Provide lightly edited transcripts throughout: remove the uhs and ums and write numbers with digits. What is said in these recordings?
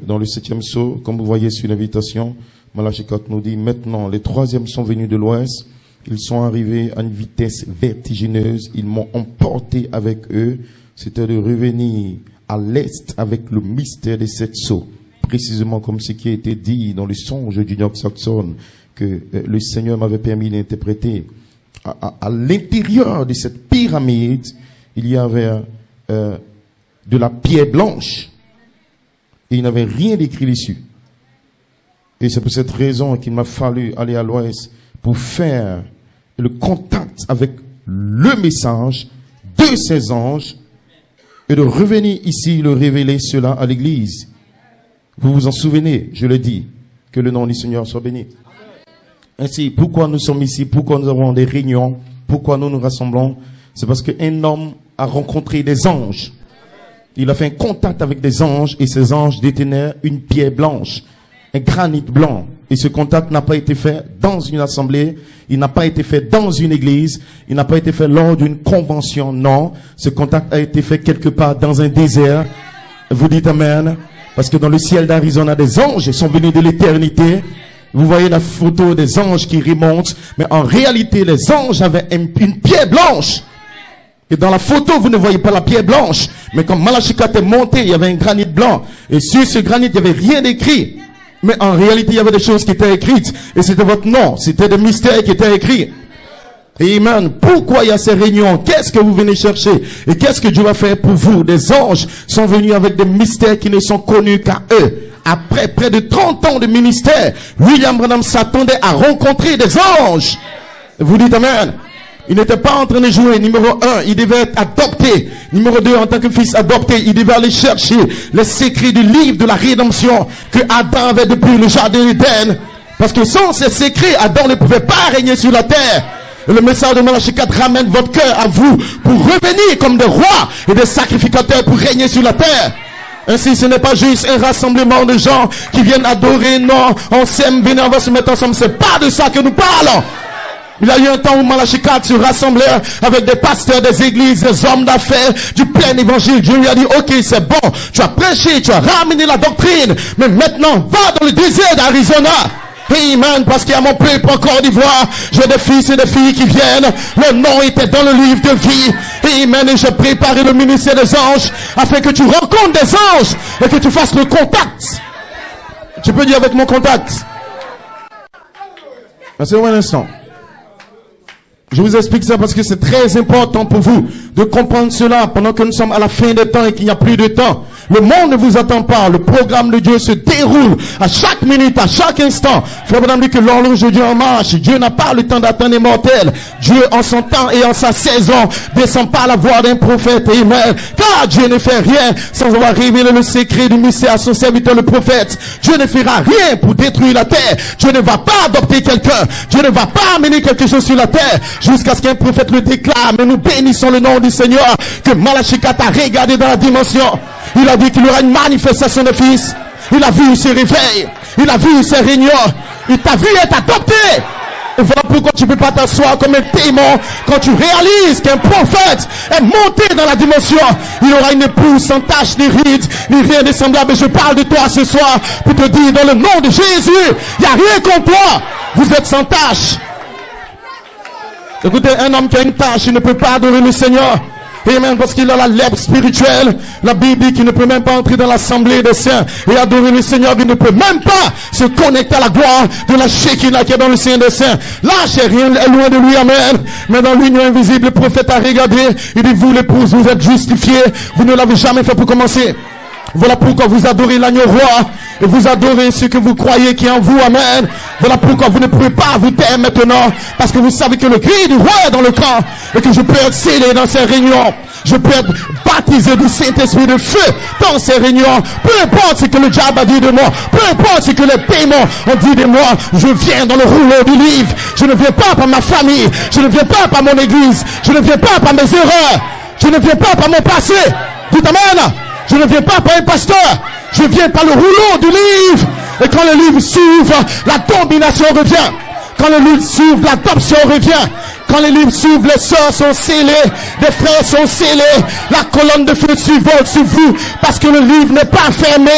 Dans le 7e sceau, comme vous voyez sur l'invitation, Malachie 4 nous dit, maintenant les 3e sont venus de l'ouest, ils sont arrivés à une vitesse vertigineuse, ils m'ont emporté avec eux, c'était de revenir à l'est avec le mystère des 7 sceaux, précisément comme ce qui a été dit dans le songe du New Saxon, que le Seigneur m'avait permis d'interpréter. À l'intérieur de cette pyramide, il y avait de la pierre blanche. Et il n'avait rien d'écrit dessus. Et c'est pour cette raison qu'il m'a fallu aller à l'ouest pour faire le contact avec le message de ces anges et de revenir ici, le révéler cela à l'église. Vous vous en souvenez, je le dis, que le nom du Seigneur soit béni. Ainsi, pourquoi nous sommes ici, pourquoi nous avons des réunions, pourquoi nous nous rassemblons, c'est parce qu'un homme a rencontré des anges. Il a fait un contact avec des anges et ces anges détenaient une pierre blanche, un granit blanc. Et ce contact n'a pas été fait dans une assemblée, il n'a pas été fait dans une église, il n'a pas été fait lors d'une convention, non. Ce contact a été fait quelque part dans un désert. Vous dites Amen. Parce que dans le ciel d'Arizona, des anges sont venus de l'éternité. Vous voyez la photo des anges qui remontent, mais en réalité, les anges avaient une pierre blanche. Et dans la photo, vous ne voyez pas la pierre blanche. Mais quand Malachie 4 est monté, il y avait un granit blanc. Et sur ce granit, il n'y avait rien d'écrit. Mais en réalité, il y avait des choses qui étaient écrites. Et c'était votre nom. C'était des mystères qui étaient écrits. Amen. Pourquoi il y a ces réunions? Qu'est-ce que vous venez chercher? Et qu'est-ce que Dieu va faire pour vous? Des anges sont venus avec des mystères qui ne sont connus qu'à eux. Après près de 30 ans de ministère, William Branham s'attendait à rencontrer des anges. Vous dites Amen. Il n'était pas en train de jouer. Numéro 1, il devait être adopté. Numéro 2, en tant que fils adopté, il devait aller chercher les secrets du livre de la rédemption que Adam avait depuis le jardin d'Éden. Parce que sans ces secrets, Adam ne pouvait pas régner sur la terre. Et le message de Malachie 4 ramène votre cœur à vous pour revenir comme des rois et des sacrificateurs pour régner sur la terre. Ainsi, ce n'est pas juste un rassemblement de gens qui viennent adorer. Non, on s'aime, venez, on va se mettre ensemble. C'est pas de ça que nous parlons. Il y a eu un temps où Malachie 4 se rassemblait avec des pasteurs des églises, des hommes d'affaires, du plein évangile. Dieu lui a dit, ok, c'est bon, tu as prêché, tu as ramené la doctrine, mais maintenant, va dans le désert d'Arizona. Amen, parce qu'il y a mon peuple en Côte d'Ivoire, j'ai des fils et des filles qui viennent, le nom était dans le livre de vie. Amen, et j'ai préparé le ministère des anges, afin que tu rencontres des anges, et que tu fasses le contact. Tu peux dire avec mon contact. C'est un instant. Je vous explique ça parce que c'est très important pour vous de comprendre cela pendant que nous sommes à la fin des temps et qu'il n'y a plus de temps. Le monde ne vous attend pas. Le programme de Dieu se déroule à chaque minute, à chaque instant. Frère Branham dit que l'horloge de Dieu en marche. Dieu n'a pas le temps d'attendre les mortels. Dieu, en son temps et en sa saison, descend pas à la voix d'un prophète. Amen. Car Dieu ne fait rien sans avoir révélé le secret du mystère à son serviteur le prophète. Dieu ne fera rien pour détruire la terre. Dieu ne va pas adopter quelqu'un. Dieu ne va pas amener quelque chose sur la terre jusqu'à ce qu'un prophète le déclare. Mais nous bénissons le nom du Seigneur que Malachie 4 a regardé dans la dimension. Il a dit qu'il y aura une manifestation de fils. Il a vu ses réveils. Il a vu ses réunions. Il t'a vu être adopté. Et voilà pourquoi tu ne peux pas t'asseoir comme un témoin quand tu réalises qu'un prophète est monté dans la dimension. Il aura une épouse sans tache, ni ride, ni rien de semblable. Et je parle de toi ce soir pour te dire dans le nom de Jésus, il n'y a rien contre toi. Vous êtes sans tache. Écoutez, un homme qui a une tâche, il ne peut pas adorer le Seigneur. Amen, parce qu'il a la lèpre spirituelle. La Bible dit qu'il ne peut même pas entrer dans l'assemblée des saints et adorer le Seigneur. Il ne peut même pas se connecter à la gloire de la Shekinah qui est dans le sein des saints. Là, rien est loin de lui, amen. Mais dans l'union invisible, le prophète a regardé. Il dit, vous l'épouse, vous êtes justifiés. Vous ne l'avez jamais fait pour commencer. Voilà pourquoi vous adorez l'agneau roi. Et vous adorez ce que vous croyez qui est en vous, amen. Voilà pourquoi vous ne pouvez pas vous taire maintenant. Parce que vous savez que le cri du roi est dans le camp. Et que je peux être scellé dans ces réunions. Je peux être baptisé du Saint-Esprit de feu dans ces réunions. Peu importe ce que le diable a dit de moi. Peu importe ce que les démons ont dit de moi. Je viens dans le rouleau du livre. Je ne viens pas par ma famille. Je ne viens pas par mon église. Je ne viens pas par mes erreurs. Je ne viens pas par mon passé. Dites amen. Je ne viens pas par un pasteur. Je viens par le rouleau du livre. Et quand le livre s'ouvre, la domination revient. Quand le livre s'ouvre, l'adoption revient. Quand les livres s'ouvrent, les sœurs sont scellées, les frères sont scellés, la colonne de feu survole sur vous, parce que le livre n'est pas fermé,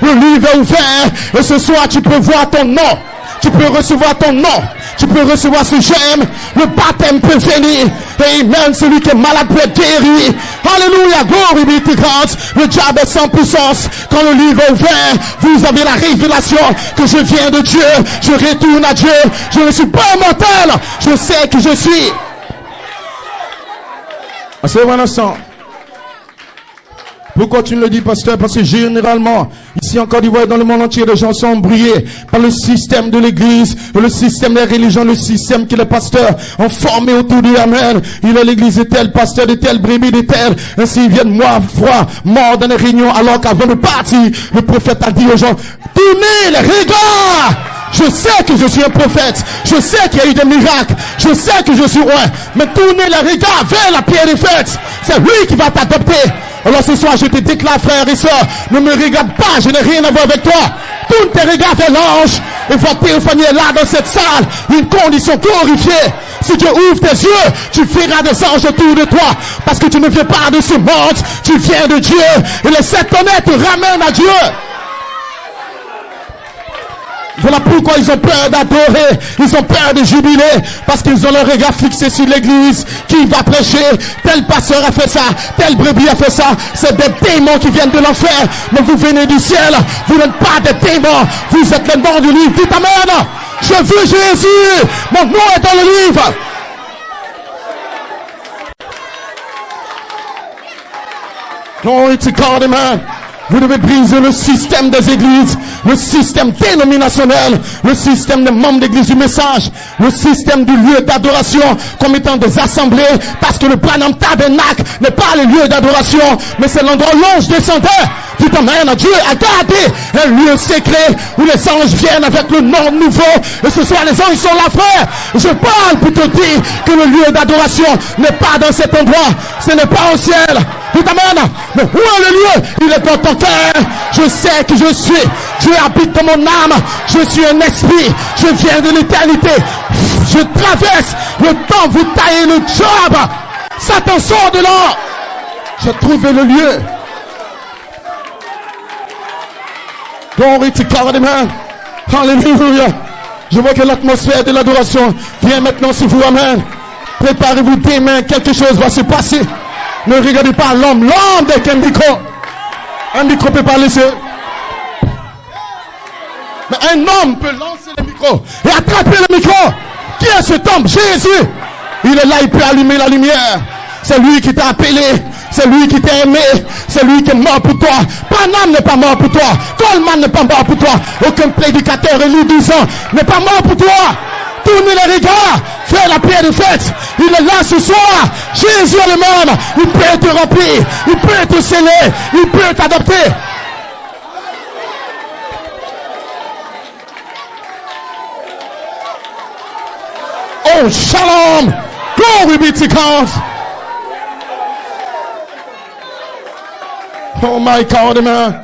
le livre est ouvert, et ce soir tu peux voir ton nom, tu peux recevoir ton nom, tu peux recevoir ce j'aime, le baptême peut venir, et même celui qui est malade peut être guéri. Alléluia, glory be to God. Le diable est sans puissance. Quand le livre est ouvert, vous avez la révélation que je viens de Dieu, je retourne à Dieu, je ne suis pas mortel, je sais que je suis. C'est un instant. Pourquoi tu ne le dis, pasteur? Parce que généralement, ici en Côte d'Ivoire, dans le monde entier, les gens sont embrouillés par le système de l'église, le système des religions, le système que les pasteurs ont formé autour du Amen. Il est l'église de tel, pasteur de tel, brebis de tel. Ainsi, ils viennent morts dans les réunions, alors qu'avant de partir, le prophète a dit aux gens, tournez les regards! Je sais que je suis un prophète. Je sais qu'il y a eu des miracles. Je sais que je suis roi. Mais tournez les regards vers la pierre des fêtes. C'est lui qui va t'adopter. Alors ce soir, je te déclare, frères et sœurs, ne me regarde pas, je n'ai rien à voir avec toi. Tourne tes regards vers l'ange. Et vois Théophanie est là dans cette salle. Une condition glorifiée. Si tu ouvres tes yeux, tu verras des anges autour de toi. Parce que tu ne viens pas de ce monde. Tu viens de Dieu. Et les sept honnêtes te ramènent à Dieu. Voilà pourquoi ils ont peur d'adorer, ils ont peur de jubiler, parce qu'ils ont le regard fixé sur l'église. Qui va prêcher? Tel pasteur a fait ça, tel brebis a fait ça. C'est des démons qui viennent de l'enfer, mais vous venez du ciel. Vous n'êtes pas des démons, vous êtes le nom du livre. Dites amen. Je veux Jésus, mon nom est dans le livre. Glory to God, amen. Vous devez briser le système des églises, le système dénominationnel, le système des membres d'église du message, le système du lieu d'adoration comme étant des assemblées, parce que le Branham Tabernacle n'est pas le lieu d'adoration, mais c'est l'endroit où l'ange descendait. Dites amen. Dieu a gardé un lieu secret où les anges viennent avec le nom nouveau, et ce soir les anges sont là, frère. Je parle pour te dire que le lieu d'adoration n'est pas dans cet endroit, ce n'est pas au ciel. Dites amen. Mais où est le lieu? Il est dans ton cœur. Je sais que je suis. Dieu habite dans mon âme. Je suis un esprit. Je viens de l'éternité. Je traverse le temps. Vous taillez le job. Satan sort de là. J'ai trouvé le lieu. Glory to God, amen. Hallelujah. Je vois que l'atmosphère de l'adoration vient maintenant sur vous, amen. Préparez-vous demain, quelque chose va se passer. Ne regardez pas l'homme. L'homme avec un micro. Un micro peut pas laisser. Mais un homme peut lancer le micro et attraper le micro. Qui est cet homme? Jésus. Il est là, il peut allumer la lumière. C'est lui qui t'a appelé. C'est lui qui t'a aimé. C'est lui qui est mort pour toi. Branham n'est pas mort pour toi. Coleman n'est pas mort pour toi. Aucun prédicateur élu 12 ans n'est pas mort pour toi. Tournez les regards, fais la prière de fête. Il est là ce soir. Jésus est le même. Il peut te remplir, il peut te sceller, il peut t'adopter. Oh, shalom. Glory be to God. Oh my God, amen.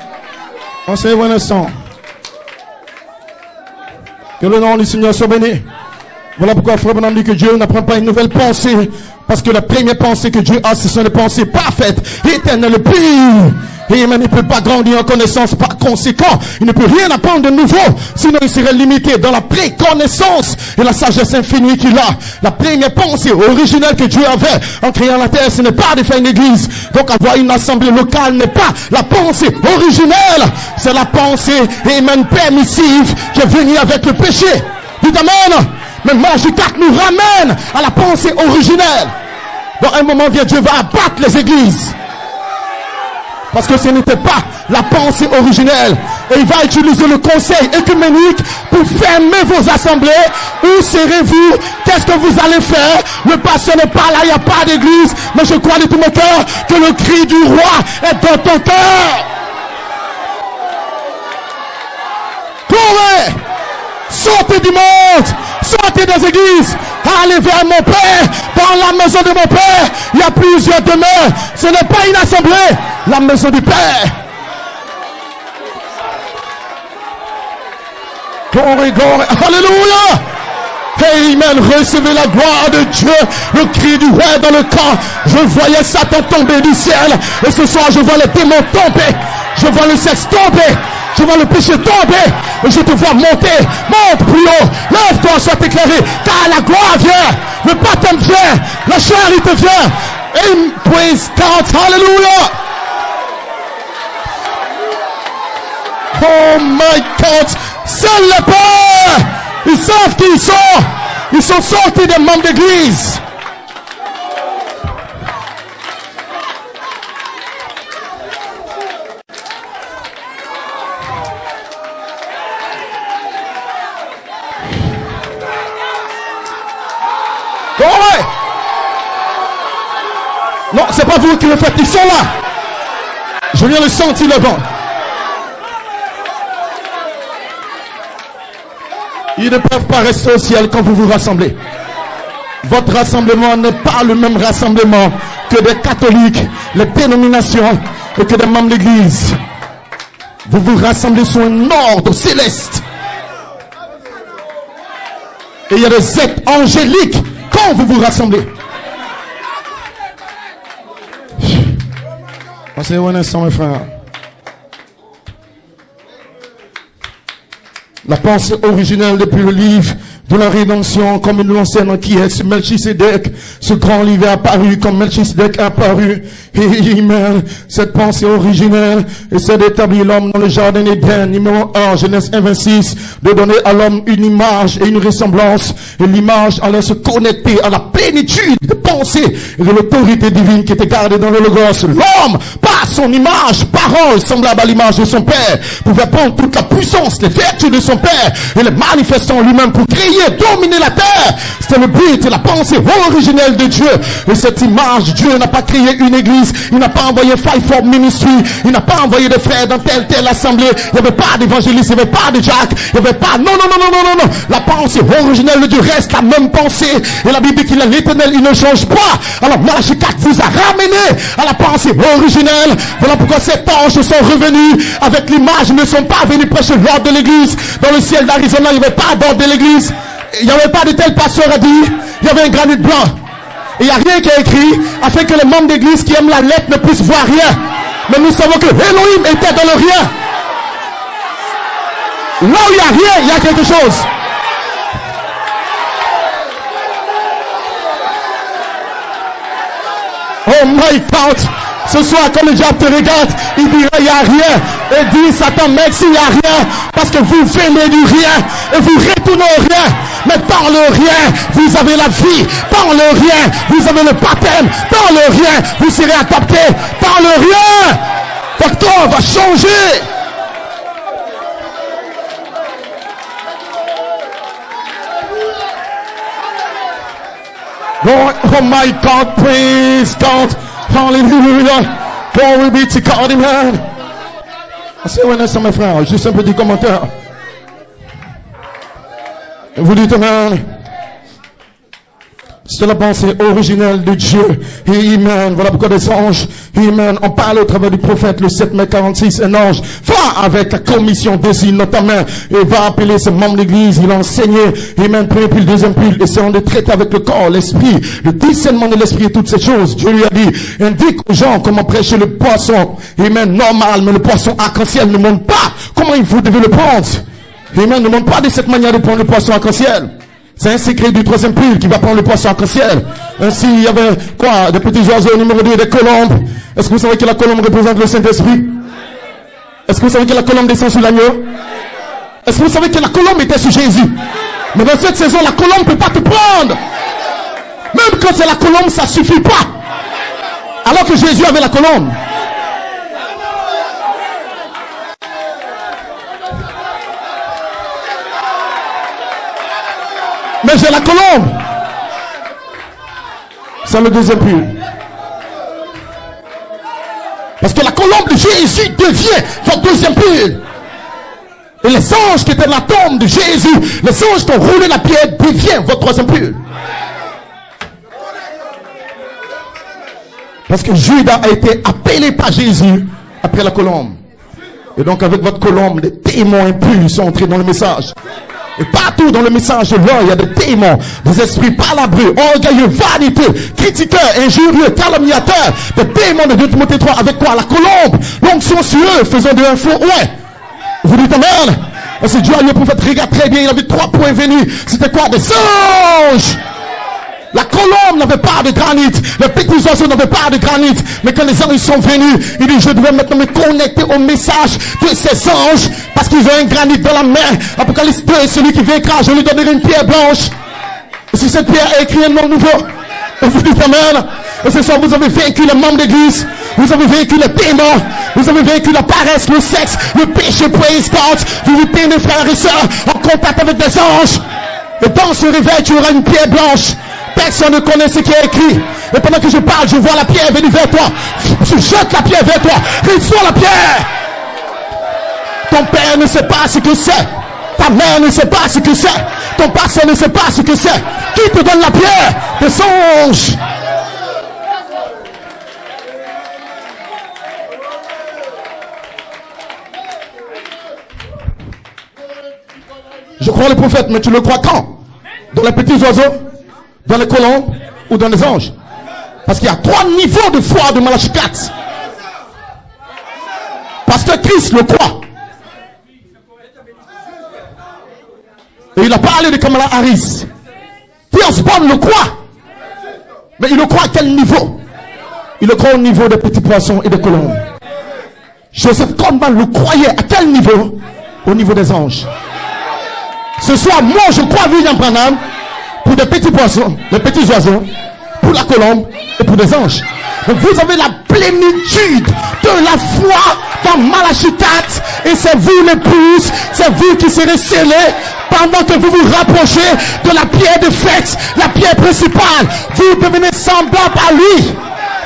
On se voit un instant. Que le nom du Seigneur soit béni. Voilà pourquoi frère Branham dit que Dieu n'apprend pas une nouvelle pensée. Parce que la première pensée que Dieu a, ce sont les pensées parfaites, éternelles, pures. Et il ne peut pas grandir en connaissance. Par conséquent, il ne peut rien apprendre de nouveau. Sinon, il serait limité dans la préconnaissance et la sagesse infinie qu'il a. La première pensée originelle que Dieu avait en créant la terre, ce n'est pas de faire une église. Donc avoir une assemblée locale n'est pas la pensée originelle. C'est la pensée, amen, permissive qui est venue avec le péché. Dites amen. Mais Matthieu 4 nous ramène à la pensée originelle. Dans un moment vient, Dieu va abattre les églises. Parce que ce n'était pas la pensée originelle. Et il va utiliser le conseil écuménique pour fermer vos assemblées. Où serez-vous? Qu'est-ce que vous allez faire? Le pasteur n'est pas là, il n'y a pas d'église. Mais je crois de tout mon cœur que le cri du roi est dans ton cœur. Courez! Sortez du monde! Sortez des églises! Allez vers mon Père! Dans la maison de mon Père, il y a plusieurs demeures. Ce n'est pas une assemblée, la maison du Père. Glory, glory, alléluia! Amen. Recevez la gloire de Dieu. Le cri du roi dans le camp. Je voyais Satan tomber du ciel. Et ce soir, je vois les démons tomber. Je vois le sexe tomber. Je vois le péché tomber. Et je te vois monter. Monte plus haut. Lève-toi, sois éclairé. Car la gloire vient. Le baptême vient. La charité vient. And praise God. Hallelujah. Oh my God. Seuls les pères. Ils savent qui ils sont. Ils sont sortis des membres d'église. Ouais. Non, c'est pas vous qui le faites, ils sont là. Je viens le sentir le vent. Ils ne peuvent pas rester au ciel quand vous vous rassemblez. Votre rassemblement n'est pas le même rassemblement que des catholiques, les dénominations et que des membres d'église. Vous vous rassemblez sur un ordre céleste. Et il y a des êtres angéliques quand vous vous rassemblez. Passez un instant, mes frères. La pensée originelle depuis le livre de la rédemption, comme il l'enseigne qui est ce Melchisedec, ce grand livre est apparu comme Melchisedec est apparu. Et amen. Cette pensée originelle, et c'est d'établir l'homme dans le jardin d'Éden, numéro 1, Genèse 1:26, de donner à l'homme une image et une ressemblance, et l'image allait se connecter à la plénitude de pensée et de l'autorité divine qui était gardée dans le Logos. L'homme, par son image, parole semblable à l'image de son Père, pouvait prendre toute la puissance, les vertus de son Père, et les manifestant en lui-même pour créer, dominer la terre. C'était le but et la pensée originelle de Dieu. Et cette image, Dieu n'a pas créé une église, il n'a pas envoyé Five Fold Ministry, il n'a pas envoyé des frères dans telle assemblée, il n'y avait pas d'évangéliste, il n'y avait pas de Jack, il n'y avait pas, non. La pensée originelle de Dieu reste la même pensée. Et la Bible dit qu'il est l'éternel, il ne change pas. Alors Malachie 4 vous a ramené à la pensée originelle. Voilà pourquoi ces anges sont revenus avec l'image, ils ne sont pas venus prêcher l'ordre de l'église. Dans le ciel d'Arizona, il n'y avait pas d'ordre de l'église. Il n'y avait pas de tel pasteur a dit, il y avait un granit blanc. Et il n'y a rien qui est écrit afin que les membres d'église qui aiment la lettre ne puissent voir rien. Mais nous savons que Elohim était dans le rien. Là où il n'y a rien, il y a quelque chose. Oh my God. Ce soir, quand le diable te regarde, il dira il n'y a rien. Et dit Satan, mec, s'il n'y a rien, parce que vous venez du rien et vous retournez au rien. Mais dans le rien, vous avez la vie. Dans le rien, vous avez le baptême. Dans le rien, vous serez adopté. Dans le rien, votre corps va changer. Oh my God, praise God. Hallelujah. Glory be to God, amen. C'est un instant, mes frères. Juste un petit commentaire. Vous dites amen. C'est la pensée originelle de Dieu. Amen. Voilà pourquoi des anges. Amen. On parle au travers du prophète, le 7 mai 46. Un ange va avec la commission désigne notamment et va appeler ses membres d'église. Il a enseigné. Amen. Premier pile, deuxième pile. Essayant de traiter avec le corps, l'esprit, le discernement de l'esprit et toutes ces choses. Dieu lui a dit, indique aux gens comment prêcher le poisson. Amen. Normal, mais le poisson arc-en-ciel ne montre pas comment vous devez le prendre. Amen. Ne montre pas de cette manière de prendre le poisson arc-en-ciel. C'est un secret du troisième pile qui va prendre le poisson arc-en-ciel. Ainsi, il y avait quoi? Des petits oiseaux, numéro 2, des colombes. Est-ce que vous savez que la colombe représente le Saint-Esprit? Est-ce que vous savez que la colombe descend sur l'agneau? Est-ce que vous savez que la colombe était sur Jésus? Mais dans cette saison, la colombe ne peut pas te prendre. Même quand c'est la colombe, ça ne suffit pas. Alors que Jésus avait la colombe. Mais j'ai la colombe. C'est le deuxième pile. Parce que la colombe de Jésus devient votre deuxième pile. Et les anges qui étaient dans la tombe de Jésus, les anges qui ont roulé la pierre, deviennent votre troisième pile. Parce que Judas a été appelé par Jésus après la colombe. Et donc avec votre colombe, les témoins impurs sont entrés dans le message. Et partout dans le message de l'or, il y a des démons, des esprits palabreux, orgueilleux, vaniteux, critiqueurs, injurieux, calomniateurs, des démons de 2 Timothée 3. Avec quoi? La colombe, l'onction sur eux, faisant de un faux. Ouais. Vous dites amen? Parce que Dieu a dit au prophète, regarde très bien, il avait 3 points venus. C'était quoi? Des anges. La colombe n'avait pas de granit. Les petits oiseaux n'avaient pas de granit. Mais quand les anges sont venus, il dit, je dois maintenant me connecter au message de ces anges. Parce qu'ils ont un granit dans la main. Apocalypse 2, celui qui vaincra, je lui donnerai une pierre blanche. Et sur cette pierre est écrit un nom nouveau. Et vous dites amen. Et ce soir, vous avez vaincu les membres d'église. Vous avez vaincu les démons. Vous avez vaincu la paresse, le sexe, le péché, praise God. Vous vous tenez, frères et sœurs, en contact avec des anges. Et dans ce réveil, tu auras une pierre blanche. Personne ne connaît ce qui est écrit. Et pendant que je parle, je vois la pierre venir vers toi. Je jette la pierre vers toi. Reçois la pierre. Ton père ne sait pas ce que c'est. Ta mère ne sait pas ce que c'est. Ton pasteur ne sait pas ce que c'est. Qui te donne la pierre? Des anges. Je crois le prophète, mais tu le crois quand? Dans les petits oiseaux, dans les colombes ou dans les anges? Parce qu'il y a 3 niveaux de foi de Malachie 4. Pasteur Christ le croit. Et il a parlé de Kamala Harris. Pierce Bond le croit. Mais il le croit à quel niveau? Il le croit au niveau des petits poissons et des colombes. Joseph Conman le croyait à quel niveau? Au niveau des anges. Ce soir, moi je crois à William Branham pour des petits poissons, des petits oiseaux, pour la colombe et pour des anges. Donc vous avez la plénitude de la foi dans Malachie 4 et c'est vous l'épouse, c'est vous qui serez scellés pendant que vous vous rapprochez de la pierre de fête, la pierre principale. Vous devenez semblable à lui.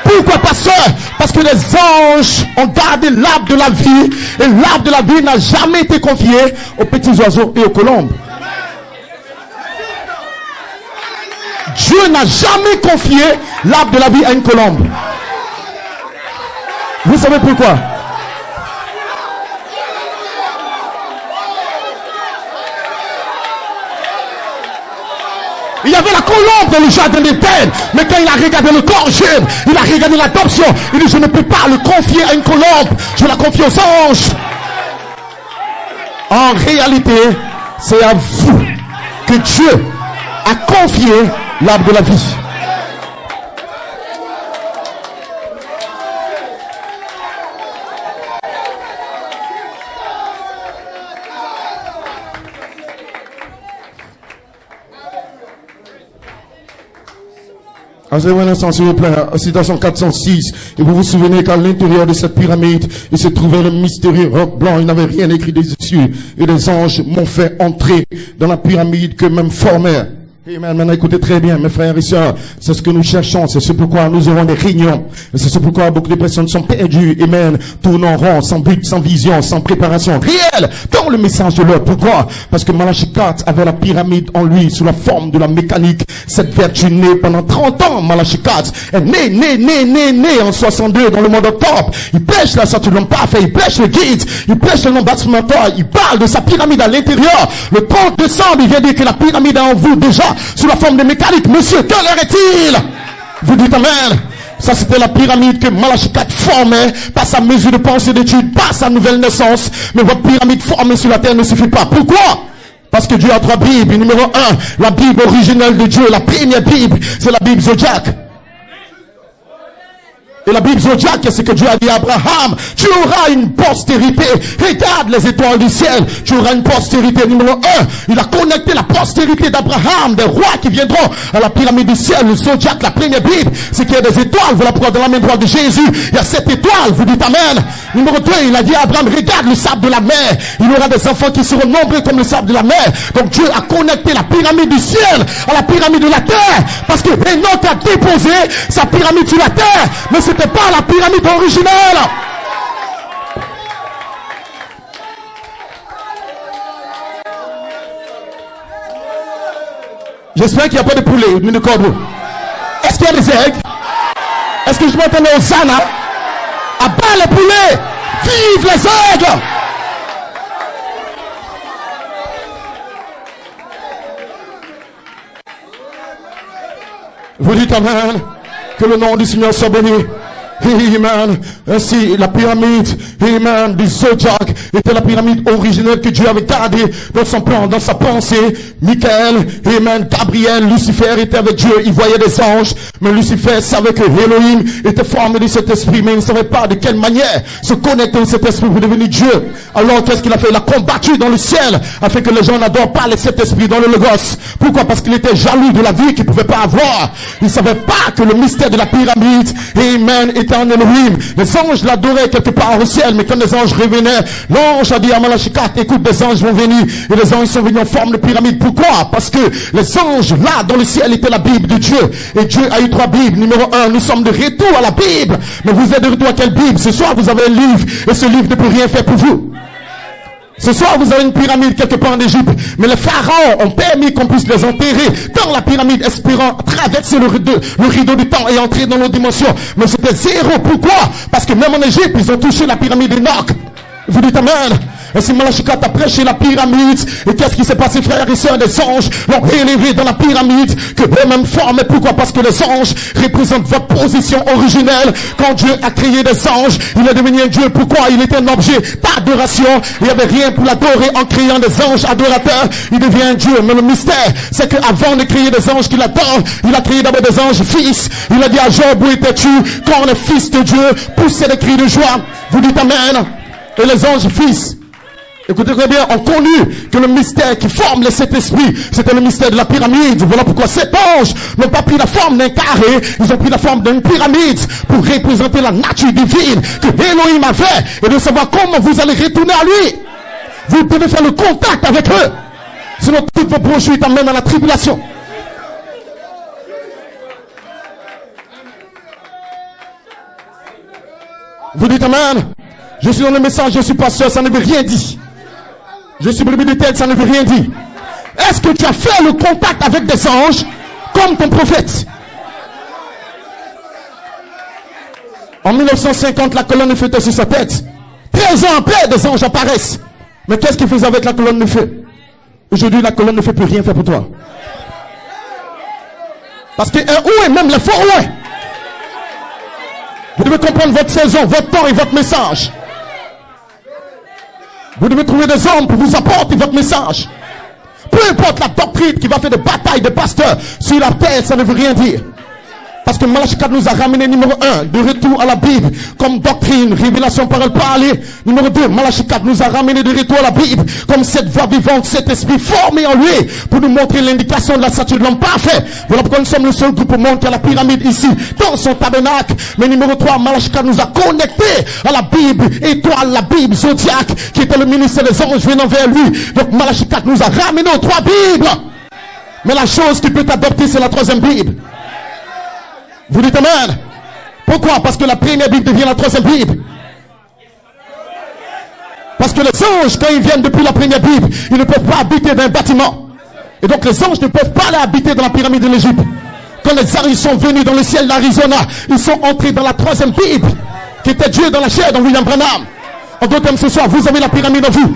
Pourquoi, pasteur? Parce que les anges ont gardé l'arbre de la vie et l'arbre de la vie n'a jamais été confié aux petits oiseaux et aux colombes. Dieu n'a jamais confié l'arbre de la vie à une colombe. Vous savez pourquoi? Il y avait la colombe dans le jardin d'Éden, mais quand il a regardé le corps jeune, il a regardé l'adoption, il dit je ne peux pas le confier à une colombe, je la confie aux anges. En réalité, c'est à vous que Dieu a confié l'arbre de la vie. Un instant, s'il vous plaît, citation 406. Et vous vous souvenez qu'à l'intérieur de cette pyramide, il se trouvait le mystérieux roc blanc. Il n'avait rien écrit dessus. Et les anges m'ont fait entrer dans la pyramide que même formèrent. Amen. Maintenant, écoutez très bien, mes frères et sœurs. C'est ce que nous cherchons. C'est ce pourquoi nous aurons des réunions. Et c'est ce pourquoi beaucoup de personnes sont perdues. Amen. Tournant rond, sans but, sans vision, sans préparation réelle dans le message de l'heure. Pourquoi? Parce que Malachie 4 avait la pyramide en lui, sous la forme de la mécanique. Cette vertu née pendant 30 ans, Malachie 4, est née en 62 dans le monde octobre. Il prêche la statue de l'homme parfait. Il prêche le guide. Il prêche le nom bâtimentaire. Il parle de sa pyramide à l'intérieur. Le 30 décembre, il vient dire que la pyramide est en vous déjà. Sous la forme de mécanique. Monsieur, quelle heure est-il? Vous dites amen. Ça c'était la pyramide que Malachie 4 formait par sa mesure de pensée d'étude, par sa nouvelle naissance. Mais votre pyramide formée sur la terre ne suffit pas. Pourquoi? Parce que Dieu a 3 Bibles. Numéro 1, la Bible originelle de Dieu. La première Bible, c'est la Bible Zodiac. Et la Bible Zodiac, c'est ce que Dieu a dit à Abraham. Tu auras une postérité. Regarde les étoiles du ciel. Tu auras une postérité. Numéro 1, il a connecté la postérité d'Abraham, des rois qui viendront à la pyramide du ciel. Le Zodiac, la première Bible, c'est qu'il y a des étoiles. Voilà pourquoi dans la main droite de Jésus, il y a 7 étoiles. Vous dites amen. Numéro 2, il a dit à Abraham, regarde le sable de la mer. Il y aura des enfants qui seront nombreux comme le sable de la mer. Donc Dieu a connecté la pyramide du ciel à la pyramide de la terre. Parce que Enoch a déposé sa pyramide sur la terre. Mais c'était pas la pyramide originelle. J'espère qu'il n'y a pas de poulet ni de corbeau. Est-ce qu'il y a des aigles? Est-ce que je m'entends au Zana? À bas les poulets! Vive les aigles! Vous dites amen. Que le nom du Seigneur soit béni. Amen. Ainsi, la pyramide, amen, du Zodiac était la pyramide originelle que Dieu avait gardée dans son plan, dans sa pensée. Michael, amen, Gabriel, Lucifer était avec Dieu. Il voyait des anges, mais Lucifer savait que Elohim était formé de cet esprit, mais il ne savait pas de quelle manière se connecter à cet esprit pour devenir Dieu. Alors, qu'est-ce qu'il a fait? Il a combattu dans le ciel afin que les gens n'adorent pas cet esprit dans le Logos. Pourquoi? Parce qu'il était jaloux de la vie qu'il ne pouvait pas avoir. Il ne savait pas que le mystère de la pyramide, amen, était en Elohim. Les anges l'adoraient quelque part au ciel, mais quand les anges revenaient, l'ange a dit à Malachi 4, écoute, des anges vont venir, et les anges sont venus en forme de pyramide. Pourquoi? Parce que les anges, là, dans le ciel, étaient la Bible de Dieu. Et Dieu a eu 3 Bibles. Numéro 1, nous sommes de retour à la Bible. Mais vous êtes de retour à quelle Bible? Ce soir, vous avez un livre, et ce livre ne peut rien faire pour vous. Ce soir, vous avez une pyramide quelque part en Égypte, mais les pharaons ont permis qu'on puisse les enterrer dans la pyramide, espérant traverser le rideau du temps et entrer dans nos dimensions. Mais c'était zéro. Pourquoi? Parce que même en Égypte, ils ont touché la pyramide d'Enoch. Vous dites amen. Et si Malachi 4 a prêché la pyramide, et qu'est-ce qui s'est passé, frères et sœurs? Des anges l'ont élevé dans la pyramide que eux-mêmes forment. Pourquoi? Parce que les anges représentent votre position originelle. Quand Dieu a créé des anges, il est devenu un Dieu. Pourquoi? Il était un objet d'adoration. Il n'y avait rien pour l'adorer. En créant des anges adorateurs, il devient un Dieu. Mais le mystère, c'est qu'avant de créer des anges qu'il adore, il a créé d'abord des anges fils. Il a dit à Job, où étais-tu quand le fils de Dieu poussait des cris de joie? Vous dites amen. Et les anges fils, écoutez très bien, ont connu que le mystère qui forme les 7 esprits, c'était le mystère de la pyramide. Voilà pourquoi 7 anges n'ont pas pris la forme d'un carré, ils ont pris la forme d'une pyramide pour représenter la nature divine que Elohim avait, et de savoir comment vous allez retourner à lui. Vous devez faire le contact avec eux. Sinon, toutes vos projets t'amènent à la tribulation. Vous dites amen. Je suis dans le message, je suis pasteur, ça ne veut rien dire. Je suis brebis de tête, ça ne veut rien dire. Est-ce que tu as fait le contact avec des anges comme ton prophète? En 1950, la colonne de feu était sur sa tête. 13 ans après, des anges apparaissent. Mais qu'est-ce qu'il faisait avec la colonne de feu? Aujourd'hui, la colonne de feu ne peut rien faire pour toi. Parce que où est même le fort, où est? Vous devez comprendre votre saison, votre temps et votre message. Vous devez trouver des hommes pour vous apporter votre message. Peu importe la doctrine qui va faire des batailles de pasteurs sur la terre, ça ne veut rien dire. Parce que Malachi 4 nous a ramené numéro 1, de retour à la Bible, comme doctrine, révélation, parole, parler. Numéro 2, Malachi 4 nous a ramené de retour à la Bible, comme cette voix vivante, cet esprit formé en lui, pour nous montrer l'indication de la stature de l'homme parfait. Voilà pourquoi nous sommes le seul groupe au monde qui a la pyramide ici, dans son tabernacle. Mais numéro 3, Malachi 4 nous a connectés à la Bible, étoile, la Bible, Zodiac, qui était le ministère des anges venant vers lui. Donc Malachi 4 nous a ramené aux 3 Bibles. Mais la chose qui peut t'adopter, c'est la 3e Bible. Vous dites amen. Pourquoi? Parce que la première Bible devient la 3e Bible. Parce que les anges, quand ils viennent depuis la première Bible, ils ne peuvent pas habiter dans un bâtiment. Et donc les anges ne peuvent pas aller habiter dans la pyramide de l'Égypte. Quand les anges sont venus dans le ciel d'Arizona, ils sont entrés dans la 3e Bible, qui était Dieu dans la chair, dans William Branham. En d'autres termes, ce soir, vous avez la pyramide en vous.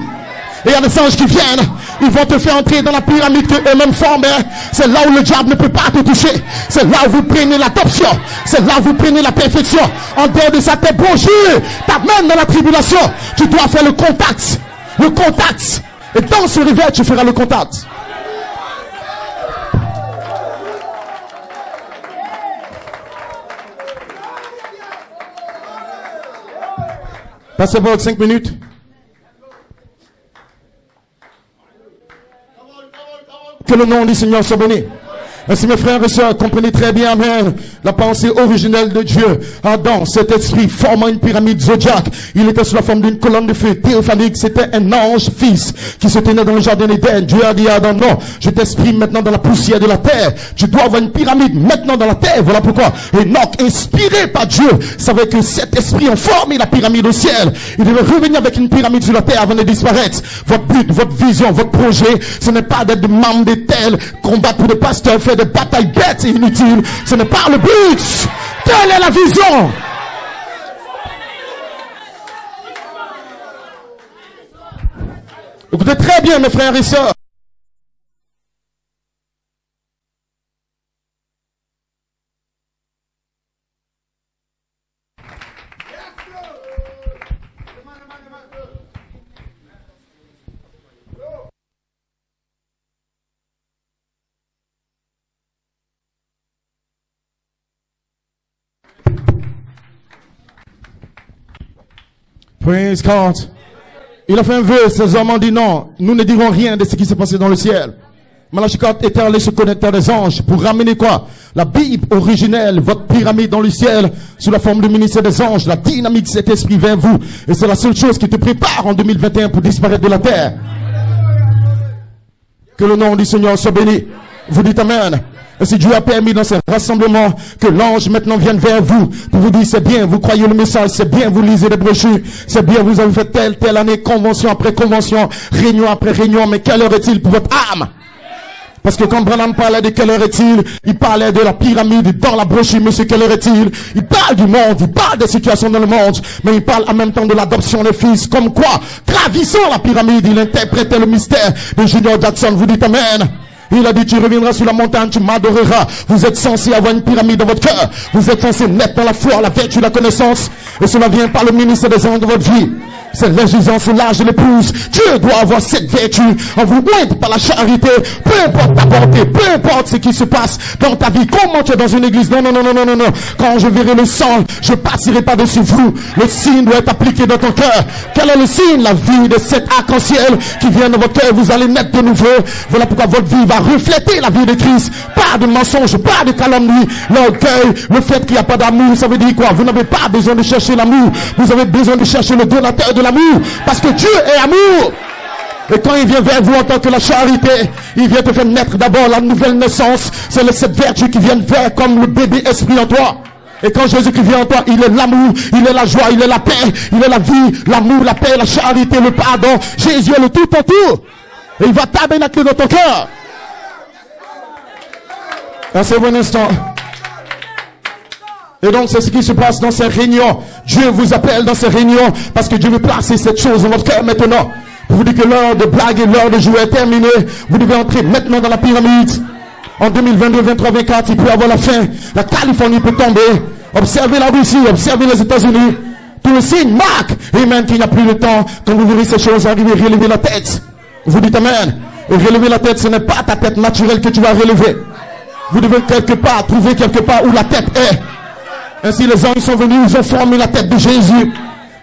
Et il y a des anges qui viennent, ils vont te faire entrer dans la pyramide que eux-mêmes forment. C'est là où le diable ne peut pas te toucher. C'est là où vous prenez l'adoption. C'est là où vous prenez la perfection. En dehors de ça, tes brochures t'amènent dans la tribulation. Tu dois faire le contact. Le contact. Et dans ce réveil, tu feras le contact. Passez votre 5 minutes. Que le nom du Seigneur soit béni. Ainsi, mes frères et sœurs, comprenez très bien, amen, la pensée originelle de Dieu. Adam, cet esprit formant une pyramide zodiaque, il était sous la forme d'une colonne de feu théophanique. C'était un ange fils qui se tenait dans le jardin d'Éden. Dieu a dit à Adam, non, je t'exprime maintenant dans la poussière de la terre. Tu dois avoir une pyramide maintenant dans la terre. Voilà pourquoi Enoch, inspiré par Dieu, savait que cet esprit a formé la pyramide au ciel. Il devait revenir avec une pyramide sur la terre avant de disparaître. Votre but, votre vision, votre projet, ce n'est pas d'être des membres des tels, combattre pour des pasteurs, faire des batailles bêtes et inutiles. Ce n'est pas le but. Telle est la vision. Écoutez très bien, mes frères et sœurs. Praise God. Il a fait un vœu, ces hommes ont dit non, nous ne dirons rien de ce qui s'est passé dans le ciel. Malachi 4 était allé se connecter à des anges pour ramener quoi? La Bible originelle, votre pyramide dans le ciel, sous la forme du ministère des anges, la dynamique de cet esprit vers vous. Et c'est la seule chose qui te prépare en 2021 pour disparaître de la terre. Que le nom du Seigneur soit béni. Vous dites Amen. Et si Dieu a permis dans ces rassemblements que l'ange maintenant vienne vers vous pour vous dire c'est bien, vous croyez le message, c'est bien, vous lisez les brochures, c'est bien, vous avez fait telle année, convention après convention, réunion après réunion, mais quelle heure est-il pour votre âme? Parce que quand Branham parlait de quelle heure est-il, il parlait de la pyramide dans la brochure, monsieur, quelle heure est-il? Il parle du monde, il parle des situations dans le monde, mais il parle en même temps de l'adoption des fils, comme quoi, gravissant la pyramide, il interprétait le mystère de Junior Jackson, vous dites Amen. Il a dit, tu reviendras sur la montagne, tu m'adoreras. Vous êtes censé avoir une pyramide dans votre cœur. Vous êtes censé naître dans la foi, la vertu, la connaissance. Et cela vient par le ministère des anges de votre vie. C'est l'exigence, c'est l'âge de l'épouse. Dieu doit avoir cette vertu en vous oindre par la charité. Peu importe ta portée, peu importe ce qui se passe dans ta vie. Comment tu es dans une église? Non. Quand je verrai le sang, je passerai par-dessus vous. Le signe doit être appliqué dans ton cœur. Quel est le signe? La vie de cet arc-en-ciel qui vient dans votre cœur. Vous allez naître de nouveau. Voilà pourquoi votre vie va refléter la vie de Christ. Pas de mensonge, pas de calomnie. L'orgueil, le fait qu'il n'y a pas d'amour, ça veut dire quoi? Vous n'avez pas besoin de chercher l'amour. Vous avez besoin de chercher le donateur de l'amour, parce que Dieu est amour. Et quand il vient vers vous en tant que la charité, il vient te faire naître d'abord la nouvelle naissance. C'est cette vertu qui vient vers comme le bébé esprit en toi. Et quand Jésus-Christ vient en toi, il est l'amour, il est la joie, il est la paix, il est la vie, l'amour, la paix, la charité, le pardon. Jésus est le tout en tout. Et il va tabernacler dans ton cœur. Un second instant. Et donc c'est ce qui se passe dans ces réunions. Dieu vous appelle dans ces réunions parce que Dieu veut placer cette chose dans votre cœur maintenant. Pour vous dire que l'heure de blague et l'heure de jouer est terminée. Vous devez entrer maintenant dans la pyramide. En 2022, 23, 24, il peut y avoir la fin. La Californie peut tomber. Observez la Russie, observez les États-Unis. Tout le signe marque. Amen, qu'il n'y a plus de temps. Quand vous verrez ces choses arriver, relevez la tête. Vous dites Amen. Et relever la tête, ce n'est pas ta tête naturelle que tu vas relever. Vous devez quelque part, trouver quelque part où la tête est. Ainsi les anges sont venus, ils ont formé la tête de Jésus.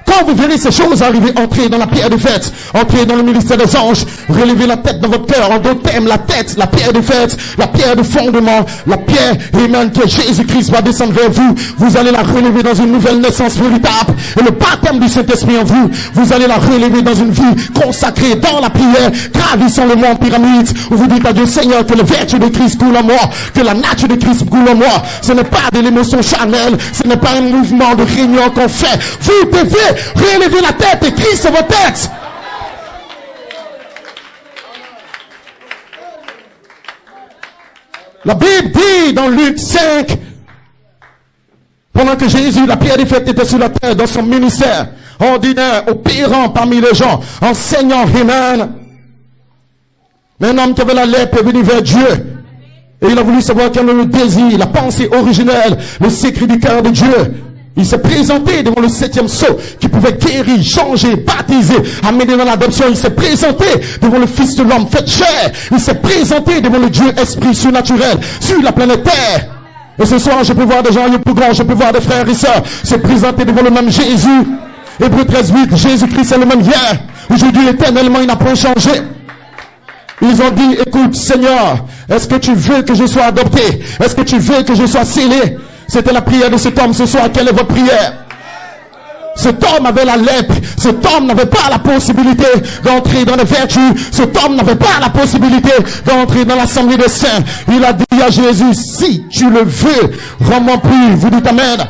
Quand vous verrez ces choses arriver, entrez dans la pierre de fête, entrez dans le ministère des anges, relevez la tête dans votre cœur. En d'autres termes, la tête, la pierre de fête, la pierre de fondement, la pierre, amen, que Jésus-Christ va descendre vers vous. Vous allez la relever dans une nouvelle naissance véritable. Et le baptême du Saint-Esprit en vous, vous allez la relever dans une vie consacrée dans la prière, gravissant le mont en pyramide, où vous dites à Dieu, Seigneur, que le vertu de Christ coule en moi, que la nature de Christ coule en moi. Ce n'est pas de l'émotion charnelle, ce n'est pas un mouvement de réunion qu'on fait. Vous devez relevez la tête et Christ sur votre tête. La Bible dit dans Luc 5, pendant que Jésus, la pierre des fêtes, était sur la terre dans son ministère ordinaire, opérant parmi les gens, enseignant, amen. Mais un homme qui avait la lèpre est venu vers Dieu. Et il a voulu savoir quel est le désir, la pensée originelle, le secret du cœur de Dieu. Il s'est présenté devant le 7e sceau qui pouvait guérir, changer, baptiser, amener dans l'adoption. Il s'est présenté devant le Fils de l'homme fait chair. Il s'est présenté devant le Dieu esprit surnaturel sur la planète Terre. Et ce soir, je peux voir des gens plus grands, je peux voir des frères et sœurs se présenter devant le même Jésus. Hébreux 13:8, Jésus-Christ est le même hier. Aujourd'hui, éternellement, il n'a pas changé. Ils ont dit, écoute, Seigneur, est-ce que tu veux que je sois adopté? Est-ce que tu veux que je sois scellé? C'était la prière de cet homme ce soir. Quelle est votre prière? Cet homme avait la lèpre. Cet homme n'avait pas la possibilité d'entrer dans les vertus. Cet homme n'avait pas la possibilité d'entrer dans l'assemblée des saints. Il a dit à Jésus, si tu le veux, rends-moi plus. Vous dites Amen.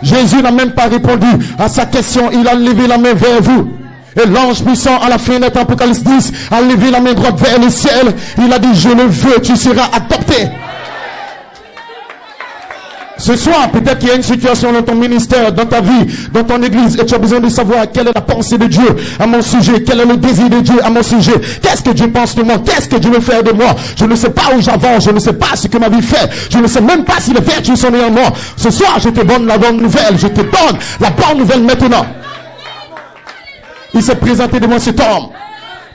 Jésus n'a même pas répondu à sa question. Il a levé la main vers vous. Et l'ange puissant à la fin de Apocalypse 10 a levé la main droite vers le ciel. Il a dit, je le veux, tu seras adopté. Ce soir, peut-être qu'il y a une situation dans ton ministère, dans ta vie, dans ton église, et tu as besoin de savoir quelle est la pensée de Dieu à mon sujet, quel est le désir de Dieu à mon sujet. Qu'est-ce que Dieu pense de moi? Qu'est-ce que Dieu veut faire de moi? Je ne sais pas où j'avance, je ne sais pas ce que ma vie fait, je ne sais même pas si les vertus sont nées en moi. Ce soir, je te donne la bonne nouvelle, je te donne la bonne nouvelle maintenant. Il s'est présenté devant cet homme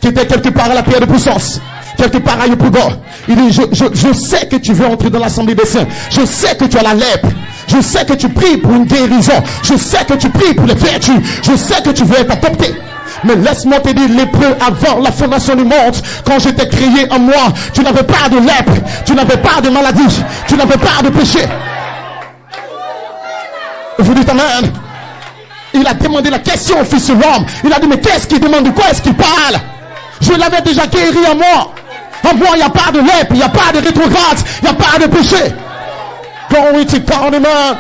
qui était quelque part à la pierre de puissance, quelque part à Yopougon. Il dit, je sais que tu veux entrer dans l'assemblée des saints. Je sais que tu as la lèpre. Je sais que tu pries pour une guérison. Je sais que tu pries pour les vertus. Je sais que tu veux être adopté. Mais laisse-moi te dire, lépreux, avant la fondation du monde, quand j'étais créé en moi, tu n'avais pas de lèpre, tu n'avais pas de maladie, tu n'avais pas de péché. Vous dites amen. Il a demandé la question au fils de l'homme. Il a dit, mais qu'est-ce qu'il demande? De quoi est-ce qu'il parle? Je l'avais déjà guéri en moi. En moi, il n'y a pas de lèpre, il n'y a pas de rétrograde, il n'y a pas de péché. Glory to God, amen.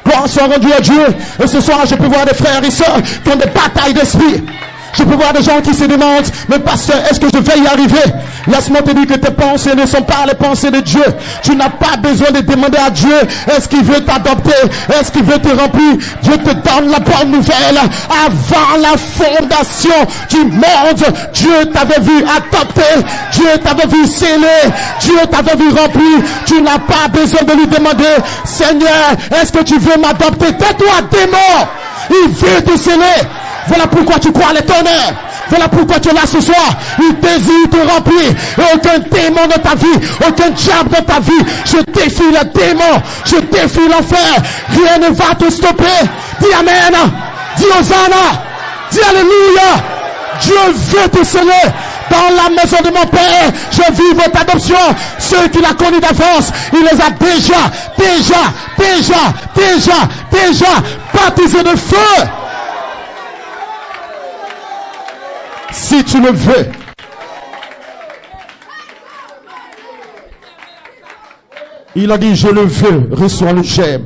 Gloire soit rendue à Dieu. Et ce soir, je peux voir des frères et sœurs qui ont des batailles d'esprit. Je peux voir des gens qui se demandent, mais pasteur, est-ce que je vais y arriver? Laisse-moi te dire que tes pensées ne sont pas les pensées de Dieu. Tu n'as pas besoin de demander à Dieu, est-ce qu'il veut t'adopter? Est-ce qu'il veut te remplir? Dieu te donne la bonne nouvelle. Avant la fondation du monde, Dieu t'avait vu adopter, Dieu t'avait vu sceller, Dieu t'avait vu remplir. Tu n'as pas besoin de lui demander, Seigneur, est-ce que tu veux m'adopter? Tais-toi, démon! Il veut te sceller. Voilà pourquoi tu crois les tonnerres. Voilà pourquoi tu es là ce soir. Il désire te remplir. Et aucun démon dans ta vie, aucun diable dans ta vie, je défie le démon, je défie l'enfer. Rien ne va te stopper. Dis amen. Dis Hosanna. Dis alléluia. Dieu veut te sceller. Dans la maison de mon Père, je vis votre adoption. Ceux qui l'ont connu d'avance, il les a déjà baptisés de feu. Si tu le veux. Il a dit, je le veux, reçois le j'aime.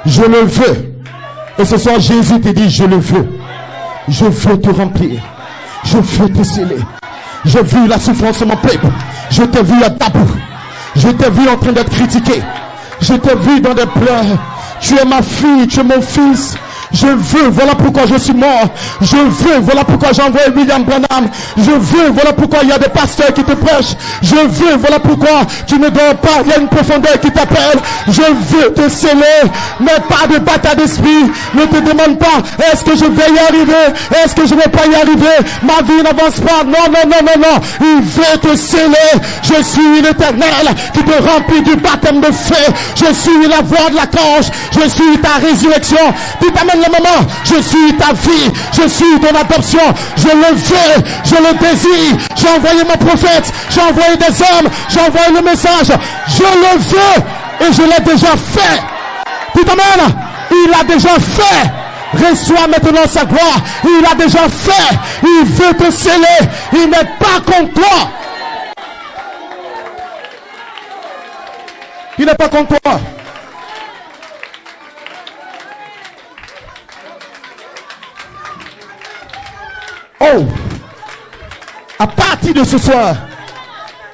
Je le veux. Et ce soir, Jésus te dit, je le veux. Je veux te remplir. Je veux te sceller. J'ai vu la souffrance de mon peuple. Je t'ai vu à tabou. Je t'ai vu en train d'être critiqué. Je t'ai vu dans des pleurs. Tu es ma fille, tu es mon fils. Je veux, voilà pourquoi je suis mort. Je veux, voilà pourquoi j'envoie William Branham. Je veux, voilà pourquoi il y a des pasteurs qui te prêchent. Je veux, voilà pourquoi tu ne dors pas. Il y a une profondeur qui t'appelle. Je veux te sceller. Mais pas de bataille d'esprit. Ne te demande pas, est-ce que je vais y arriver? Est-ce que je ne vais pas y arriver? Ma vie n'avance pas. Non, non, non, non, non. Il veut te sceller. Je suis l'Éternel qui te remplit du baptême de feu. Je suis la voix de l'archange. Je suis ta résurrection. Tu t'amènes le moment, je suis ta vie, je suis ton adoption, je le veux, je le désire. J'ai envoyé mon prophète, j'ai envoyé des hommes, j'ai envoyé le message, je le veux et je l'ai déjà fait. Tu t'amènes, il a déjà fait. Reçois maintenant sa gloire, il a déjà fait, il veut te sceller, il n'est pas contre toi. Il n'est pas contre toi. Oh, à partir de ce soir,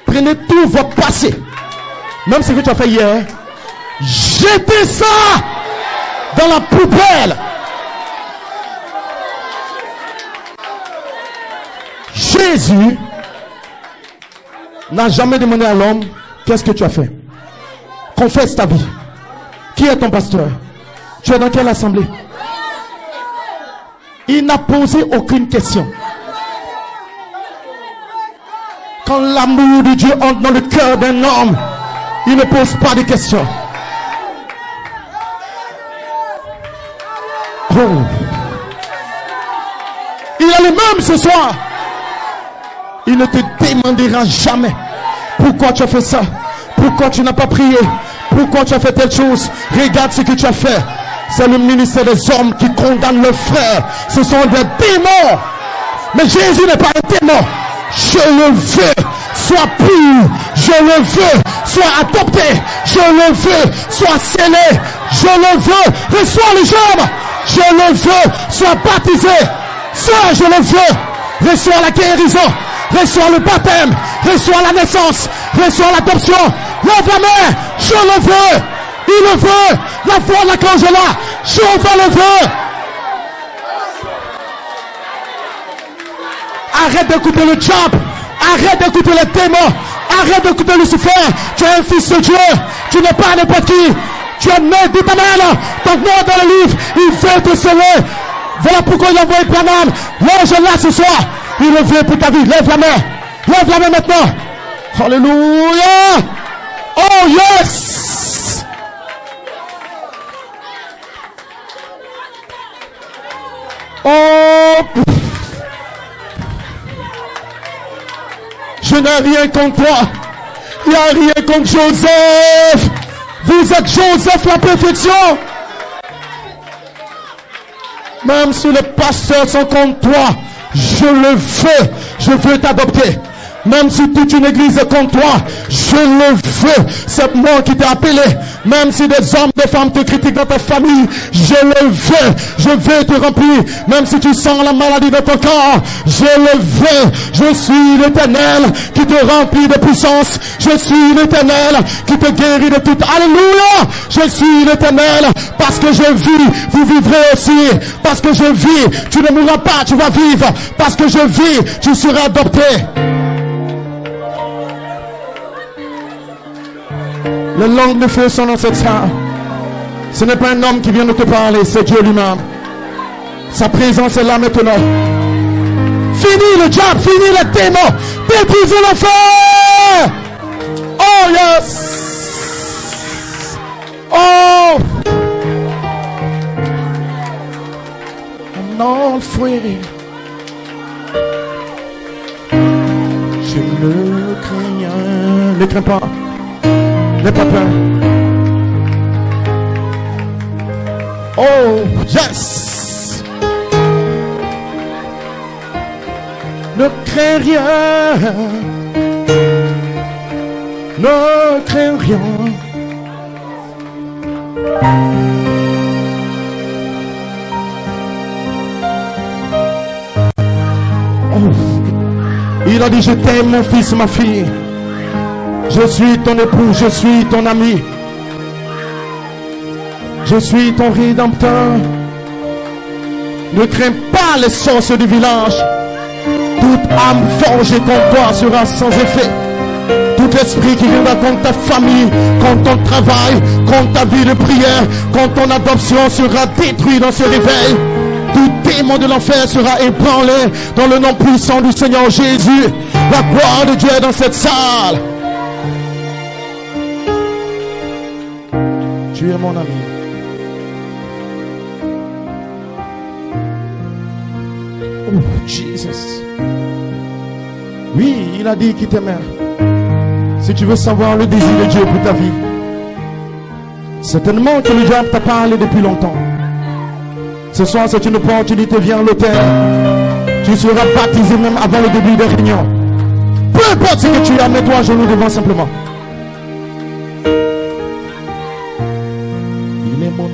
prenez tout votre passé, même ce que tu as fait hier, jetez ça dans la poubelle. Jésus n'a jamais demandé à l'homme, qu'est-ce que tu as fait? Confesse ta vie. Qui est ton pasteur? Tu es dans quelle assemblée? Il n'a posé aucune question. Quand l'amour de Dieu entre dans le cœur d'un homme, il ne pose pas de questions. Oh. Il est le même ce soir. Il ne te demandera jamais pourquoi tu as fait ça, pourquoi tu n'as pas prié, pourquoi tu as fait telle chose. Regarde ce que tu as fait. C'est le ministère des hommes qui condamnent leurs frères. Ce sont des démons. Mais Jésus n'est pas un démon. Je le veux. Sois pur. Je le veux. Sois adopté. Je le veux. Sois scellé. Je le veux. Reçois les jambes. Je le veux. Sois baptisé. Sois, je le veux. Reçois la guérison. Reçois le baptême. Reçois la naissance. Reçois l'adoption. Lève la main. Je le veux. Il le veut. La voix de l'archange est là. Jéhovah le veut. Arrête d'écouter le diable. Arrête d'écouter les démons. Arrête d'écouter Lucifer. Tu es un fils de Dieu. Tu n'es pas n'importe qui. Tu es né d'Éternel. Ton nom dans le livre. Il veut te sceller. Voilà pourquoi il a envoyé Branham. L'ange est là ce soir. Il le veut pour ta vie. Lève la main. Lève la main maintenant. Alléluia. Oh yes. Oh, je n'ai rien contre toi. Il n'y a rien contre Joseph. Vous êtes Joseph la perfection. Même si les pasteurs sont contre toi, je veux t'adopter. Même si toute une église est contre toi, je le veux. C'est moi qui t'ai appelé. Même si des hommes, des femmes te critiquent dans ta famille, je le veux. Je veux te remplir. Même si tu sens la maladie dans ton corps, je le veux. Je suis l'Éternel qui te remplit de puissance. Je suis l'Éternel qui te guérit de tout. Alléluia. Je suis l'Éternel parce que je vis. Vous vivrez aussi. Parce que je vis. Tu ne mourras pas, tu vas vivre. Parce que je vis, tu seras adopté. Les langues de feu sont dans cette salle. Ce n'est pas un homme qui vient de te parler, c'est Dieu lui-même. Sa présence est là maintenant. Fini le diable, fini les démons. Détruisez l'enfer. Oh yes. Oh. Non, frère. Je ne crains rien. Ne crains pas. N'aie pas peur. Oh, yes. Ne crains rien. Ne crains rien. Oh. Il a dit, je t'aime mon fils, ma fille. Je suis ton époux, je suis ton ami. Je suis ton rédempteur. Ne crains pas les sorciers du village. Toute âme forgée contre toi sera sans effet. Tout esprit qui viendra contre ta famille, contre ton travail, contre ta vie de prière, contre ton adoption sera détruit dans ce réveil. Tout démon de l'enfer sera ébranlé dans le nom puissant du Seigneur Jésus. La gloire de Dieu est dans cette salle. Tu es mon ami. Oh, Jesus. Oui, il a dit qu'il t'aimait. Si tu veux savoir le désir de Dieu pour ta vie, certainement que le diable t'a parlé depuis longtemps. Ce soir, c'est une opportunité, viens à l'autel. Tu seras baptisé même avant le début des réunions. Peu importe ce que tu as, mets-toi à genoux devant simplement. Il est mon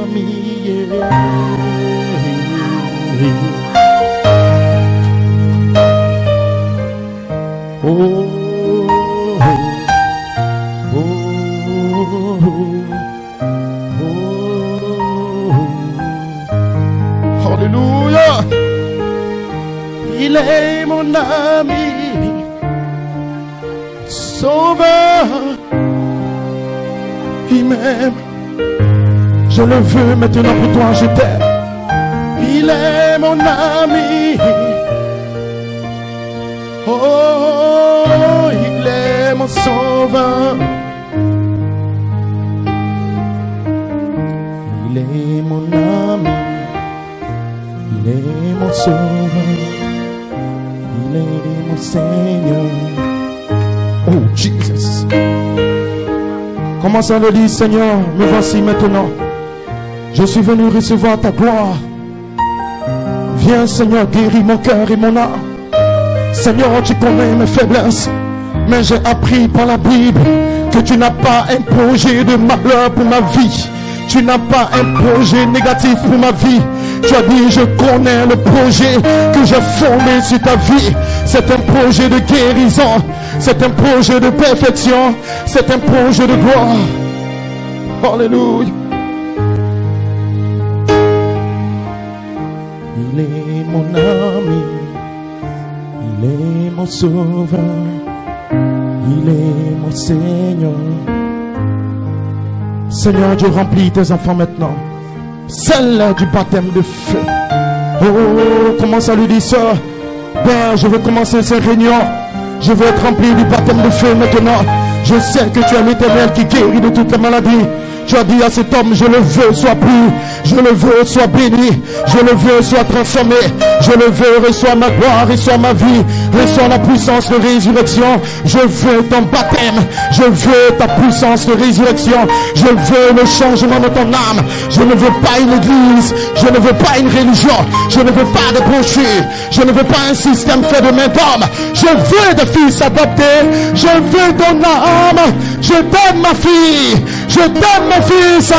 ami. Oh, oh, oh, oh. Alléluia. Il est mon ami, sauveur. Il m'aime. Je le veux maintenant pour toi, je t'aime. Il est mon ami. Oh, il est mon sauveur. Il est mon ami. Il est mon sauveur. Il est mon Seigneur. Oh, Jesus. Commence à le dire, Seigneur, me voici maintenant. Je suis venu recevoir ta gloire. Viens, Seigneur, guéris mon cœur et mon âme. Seigneur, tu connais mes faiblesses, mais j'ai appris par la Bible que tu n'as pas un projet de malheur pour ma vie. Tu n'as pas un projet négatif pour ma vie. Tu as dit, je connais le projet que j'ai formé sur ta vie. C'est un projet de guérison. C'est un projet de perfection. C'est un projet de gloire. Alléluia. Il est mon ami. Il est mon sauveur. Il est mon Seigneur. Seigneur Dieu, remplis tes enfants maintenant. Celle du baptême de feu. Oh, commence à lui dire ça. Père, je veux commencer cette réunion. Je veux être rempli du baptême de feu maintenant. Je sais que tu es l'Éternel qui guérit de toutes les maladies. Tu as dit à cet homme, je le veux, sois pur, je le veux, sois béni, je le veux, sois transformé, je le veux, reçois ma gloire, reçois ma vie, reçois la puissance de résurrection. Je veux ton baptême, je veux ta puissance de résurrection, je veux le changement de ton âme. Je ne veux pas une église, je ne veux pas une religion, je ne veux pas de brochures, je ne veux pas un système fait de main d'homme. Je veux des fils adoptés, je veux ton âme, je t'aime ma fille, je t'aime mon fils,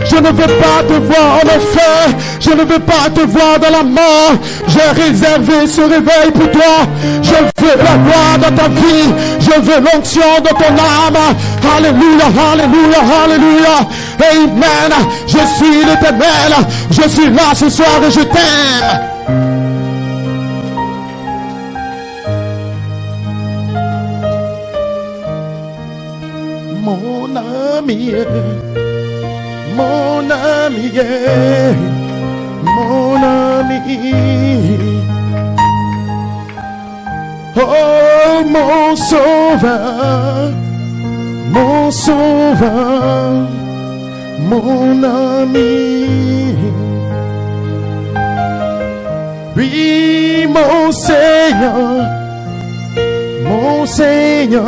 je ne veux pas te voir en enfer, je ne veux pas te voir dans la mort. J'ai réservé ce réveil pour toi, je veux la gloire dans ta vie, je veux l'onction de ton âme. Alléluia, alléluia, alléluia, amen. Je suis l'Éternel, je suis là ce soir et je t'aime. Mon ami, mon ami, mon ami. Oh, mon sauveur, mon sauveur, mon ami. Oui, mon Seigneur, mon Seigneur,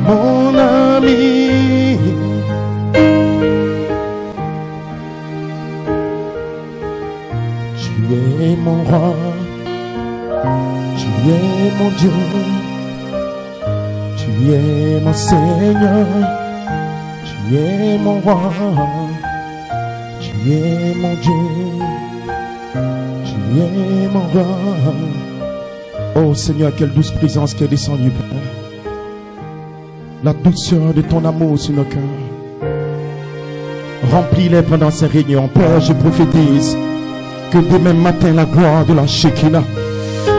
mon ami. Tu es mon roi, tu es mon Dieu, tu es mon Seigneur, tu es mon roi, tu es mon Dieu, tu es mon roi. Oh Seigneur, quelle douce présence qui est descendue, Père. La douceur de ton amour sur nos cœurs. Remplis-les pendant ces réunions. Père, je prophétise que demain matin, la gloire de la Shekinah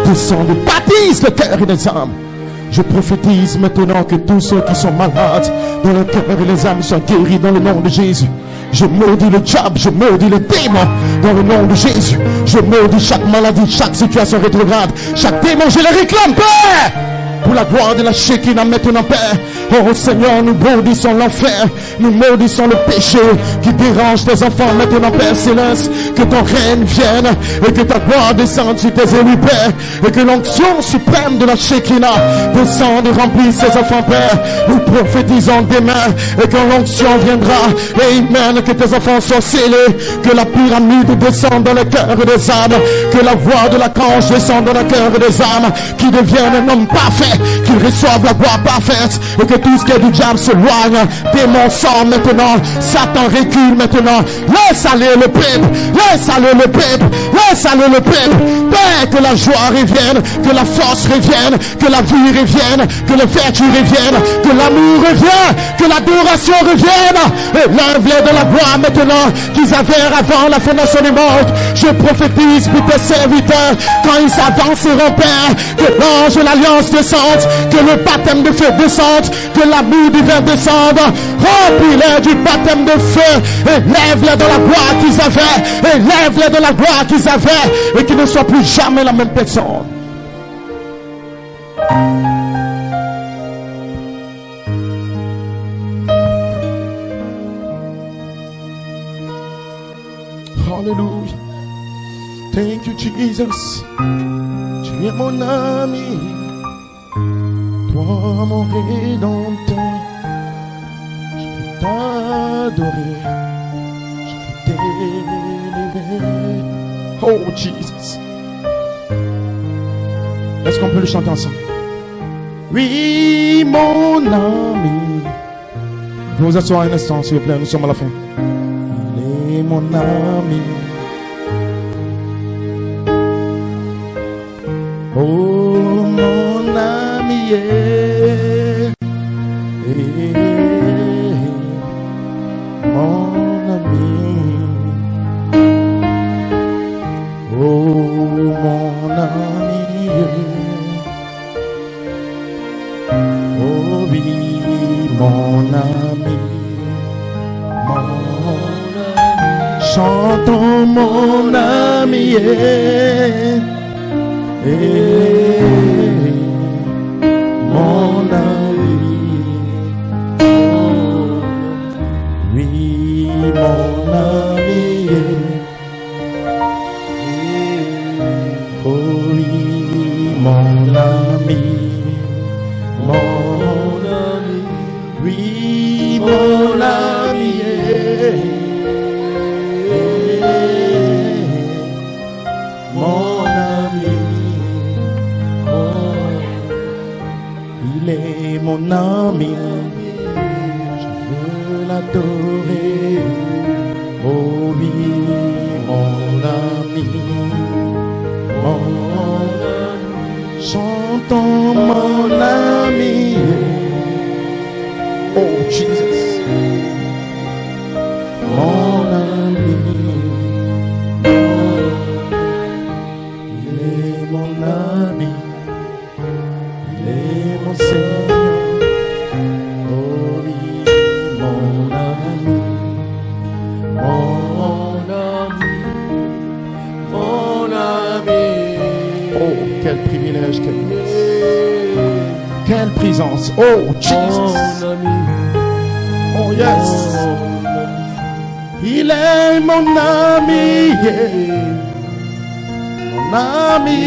descende et baptise le cœur et les âmes. Je prophétise maintenant que tous ceux qui sont malades dans le cœur et les âmes soient guéris dans le nom de Jésus. Je maudis le diable, je maudis les démons dans le nom de Jésus. Je maudis chaque maladie, chaque situation rétrograde, chaque démon, je les réclame, Père, pour la gloire de la Shekinah maintenant, Père. Oh Seigneur, nous maudissons l'enfer, nous maudissons le péché qui dérange tes enfants maintenant, Père Céleste. Que ton règne vienne et que ta gloire descende sur tes élus, Père, et que l'onction suprême de la Shekinah descende et remplisse ses enfants, Père. Nous prophétisons demain et quand l'onction viendra, amen, que tes enfants soient scellés, que la pyramide descende dans le cœur des âmes, que la voix de l'archange descende dans le cœur des âmes, qui deviennent un homme parfait, qu'ils reçoivent la gloire parfaite, et que tout ce qui est du diable s'éloigne. Démons sort maintenant, Satan recule maintenant. Laisse aller le peuple, laisse aller le peuple, laisse aller le peuple. Père, que la joie revienne, que la force revienne, que la vie revienne, que le vertu revienne, que l'amour revienne, que l'adoration revienne. Et lève-les de la gloire maintenant qu'ils avaient avant la fondation du monde. Je prophétise pour tes serviteurs, quand ils avanceront, Père, que l'ange de l'alliance descende, que le baptême de feu descende, que l'amour divin descende. Remplis-les du baptême de feu et lève-les de la gloire qu'ils avaient, et lève-les de la gloire qu'ils avaient, et qu'ils ne soient plus jamais la même personne. Hallelujah. Thank you, Jesus. Tu es mon ami, toi mon rédempteur. Je vais t'adorer, je vais t'élever. Oh Jesus. Est-ce qu'on peut le chanter ensemble? Oui, mon ami. Vous vous asseoir un instant, s'il vous plaît, nous sommes à la fin. Il est mon ami. Oh, mon ami, mon ami. Oh, mon ami. Oh, oui, mon ami. Mon ami. Chantons mon ami. Mon ami, ami, mon ami, oui, mon ami. Mon ami, il est mon ami, je veux l'adorer. Oh oui, mon ami, chantons mon ami. Oh Jesus, mon ami, il est mon ami, il est mon Seigneur. Oh oui, mon ami, mon ami. Oh, quel privilège, quelle présence. Oh Jesus. Oh yes. Il est mon ami. Mon ami.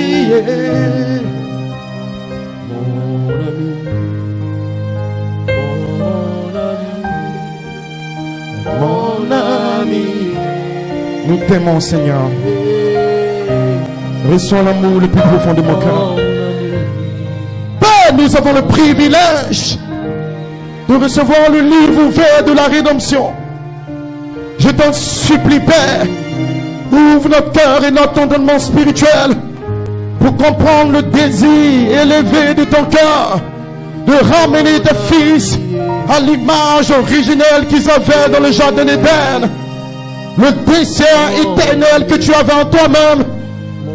Mon ami. Nous t'aimons, Seigneur. Reçois l'amour le plus profond de mon cœur. Père, nous avons le privilège de recevoir le livre ouvert de la rédemption. Je t'en supplie, Père, ouvre notre cœur et notre entendement spirituel pour comprendre le désir élevé de ton cœur de ramener tes fils à l'image originelle qu'ils avaient dans le jardin d'Éden. Le désir éternel que tu avais en toi-même,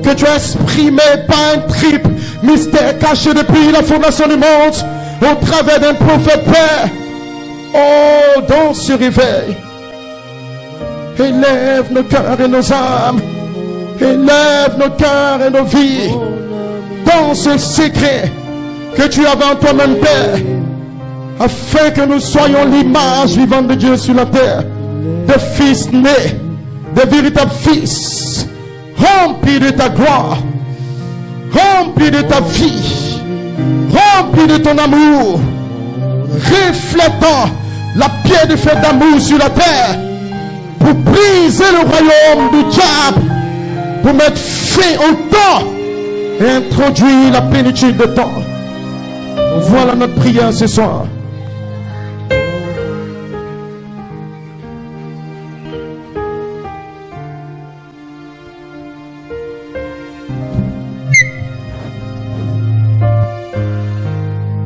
que tu as exprimé par un triple mystère caché depuis la fondation du monde au travers d'un prophète, Père. Oh, dans ce réveil, élève nos cœurs et nos âmes, élève nos cœurs et nos vies dans ce secret que tu avais en toi-même, Père, afin que nous soyons l'image vivante de Dieu sur la terre, de fils nés, de véritables fils, remplis de ta gloire, remplis de ta vie, remplis de ton amour, reflétant la pierre de feu d'amour sur la terre, pour briser le royaume du diable, pour mettre fin au temps et introduire la plénitude de temps. Voilà notre prière ce soir.